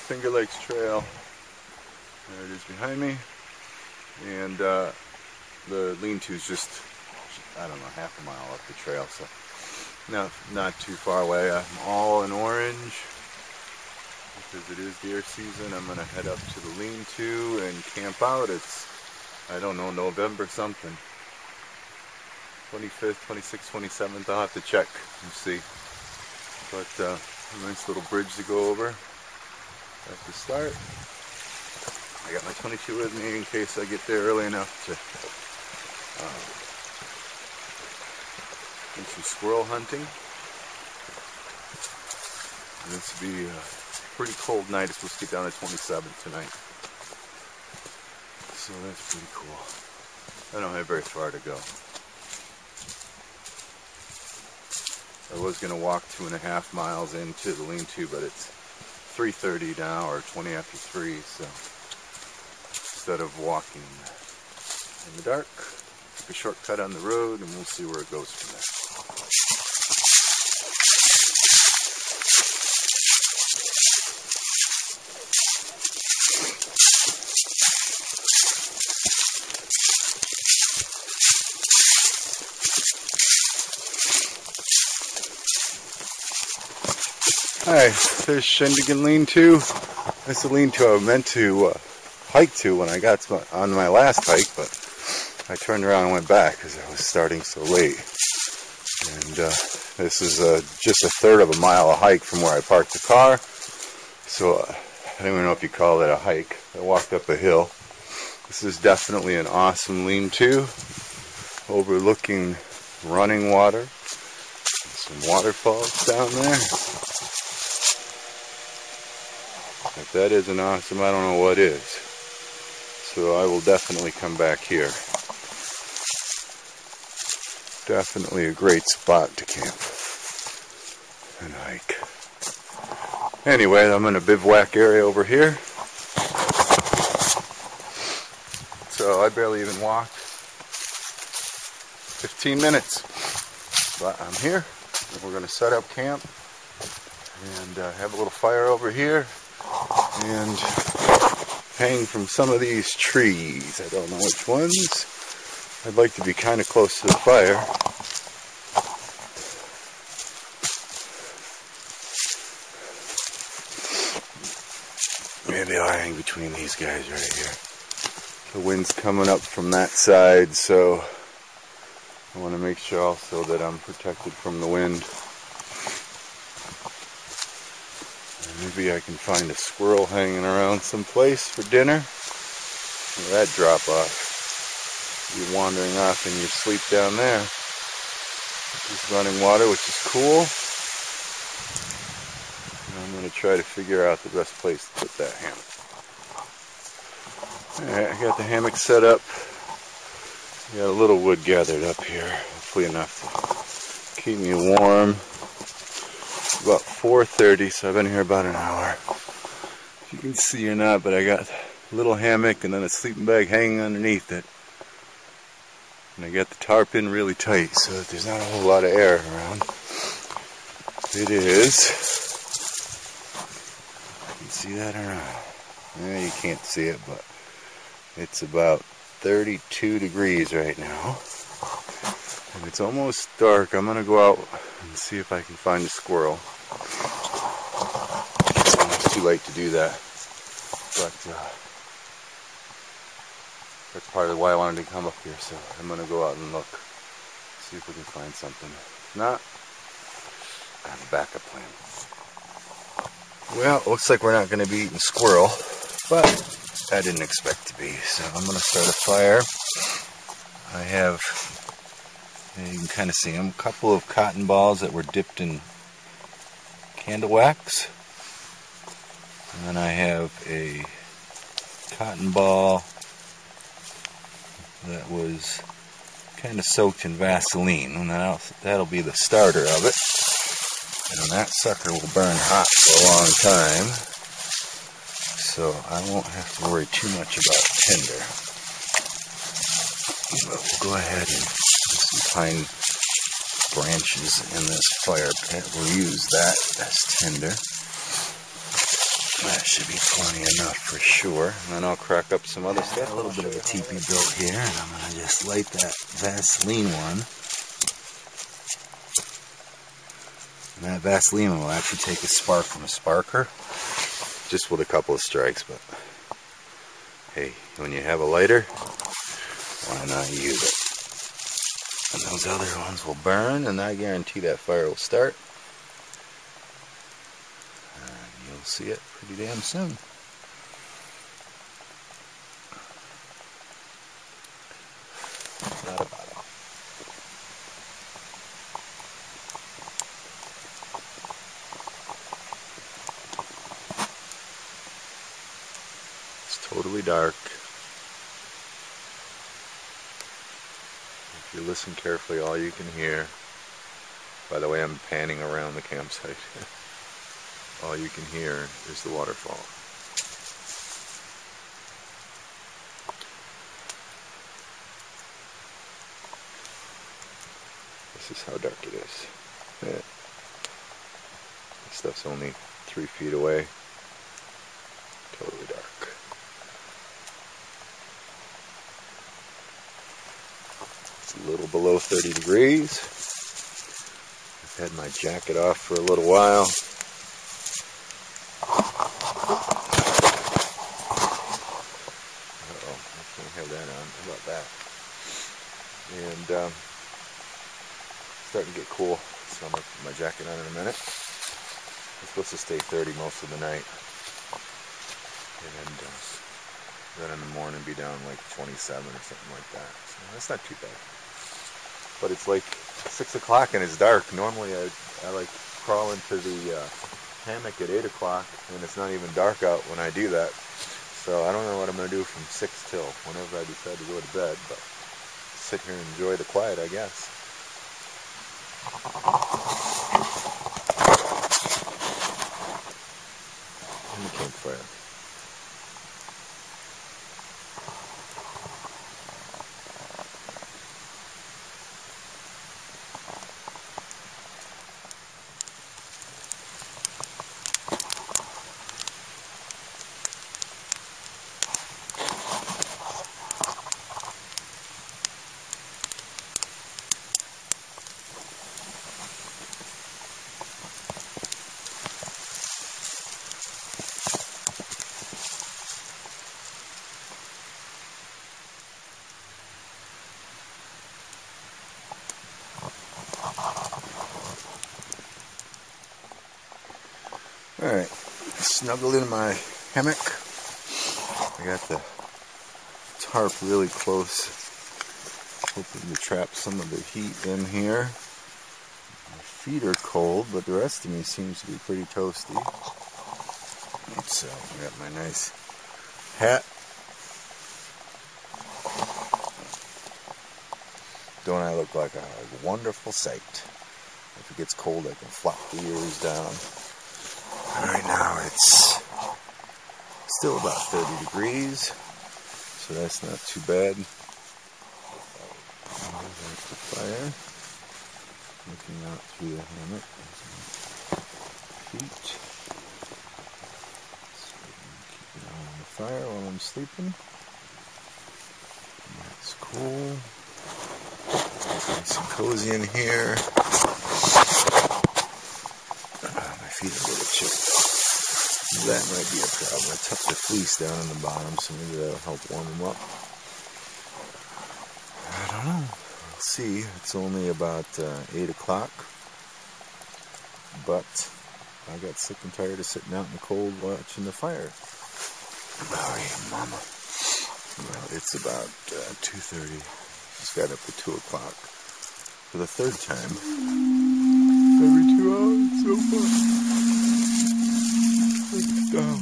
Finger Lakes Trail. There it is behind me. And the lean-to is just, I don't know, half a mile up the trail, so not too far away. I'm all in orange because it is deer season. I'm going to head up to the lean-to and camp out. It's, I don't know, November something. 25th, 26th, 27th, I'll have to check and see. But a nice little bridge to go over at the start. I got my 22 with me in case I get there early enough to do some squirrel hunting. And this will be a pretty cold night. It's supposed to get down to 27 tonight. So that's pretty cool. I don't have very far to go. I was going to walk 2.5 miles into the lean-to, but it's 3:30 now, or 20 after 3, so instead of walking in the dark, take a shortcut on the road, and we'll see where it goes from there. Hi, there's Shindagin lean-to. That's the lean-to I meant to hike to when I got on my last hike, but I turned around and went back because I was starting so late. And this is just a third of a mile of hike from where I parked the car. So I don't even know if you call it a hike. I walked up a hill. This is definitely an awesome lean-to, overlooking running water. Some waterfalls down there. If that isn't awesome, I don't know what is. So I will definitely come back here. Definitely a great spot to camp and hike. Anyway, I'm in a bivouac area over here. So I barely even walked 15 minutes. But I'm here, and we're going to set up camp and have a little fire over here and hang from some of these trees. I don't know which ones. I'd like to be kind of close to the fire. Maybe I'll hang between these guys right here. The wind's coming up from that side, so I want to make sure also that I'm protected from the wind. Maybe I can find a squirrel hanging around someplace for dinner. Look at that drop off. You're wandering off in your sleep down there. Just running water, which is cool. And I'm going to try to figure out the best place to put that hammock. Alright, I got the hammock set up. Got a little wood gathered up here. Hopefully enough to keep me warm. About 4:30, so I've been here about an hour. If you can see or not, but I got a little hammock and then a sleeping bag hanging underneath it. And I got the tarp in really tight so that there's not a whole lot of air around. It is. You can see that around. Yeah, you can't see it, but it's about 32 degrees right now. And it's almost dark. I'm going to go out and see if I can find a squirrel. It's almost too late to do that. But that's part of why I wanted to come up here. So I'm going to go out and look. See if we can find something. If not, I have a backup plan. Well, it looks like we're not going to be eating squirrel. But I didn't expect to be. So I'm going to start a fire. I have... You can kind of see them. A couple of cotton balls that were dipped in candle wax. And then I have a cotton ball that was kind of soaked in Vaseline. And that'll be the starter of it. And that sucker will burn hot for a long time. So I won't have to worry too much about tinder. But we'll go ahead and some pine branches in this fire pit. We'll use that as tinder. That should be plenty enough for sure. And then I'll crack up some other stuff. A little bit of a teepee built here, and I'm going to just light that Vaseline one. And that Vaseline will actually take a spark from a sparker. Just with a couple of strikes, but hey, when you have a lighter, why not use it? And those other ones will burn, and I guarantee that fire will start. And you'll see it pretty damn soon. Not a bother. Totally dark. If you listen carefully, all you can hear, by the way, I'm panning around the campsite, all you can hear is the waterfall. This is how dark it is. Yeah. This stuff's only 3 feet away. Totally dark. It's a little below 30 degrees. I've had my jacket off for a little while. Uh-oh, I can't have that on. How about that? And starting to get cool, so I'm going to put my jacket on in a minute. It's supposed to stay 30 most of the night. And then in the morning be down like 27 or something like that. So that's not too bad. But it's like 6 o'clock and it's dark. Normally I like crawl into the hammock at 8 o'clock and it's not even dark out when I do that. So I don't know what I'm going to do from 6 till whenever I decide to go to bed. But sit here and enjoy the quiet, I guess. And the campfire. Alright, snuggled in my hammock. I got the tarp really close, hoping to trap some of the heat in here. My feet are cold, but the rest of me seems to be pretty toasty. So, I got my nice hat. Don't I look like a wonderful sight? If it gets cold, I can flop the ears down. Right now it's still about 30 degrees, so that's not too bad. There's the fire. Looking out through the hammock. Feet. So I can keep an eye on the fire while I'm sleeping. That's cool. Nice and cozy in here. My feet are a little chilled. That might be a problem. I tucked the fleece down on the bottom, so maybe that'll help warm them up. I don't know. We'll see. It's only about 8 o'clock. But I got sick and tired of sitting out in the cold watching the fire. Oh yeah, mama. Well, it's about 2:30. Just got up at 2 o'clock. For the third time. Every 2 hours so far. Oh,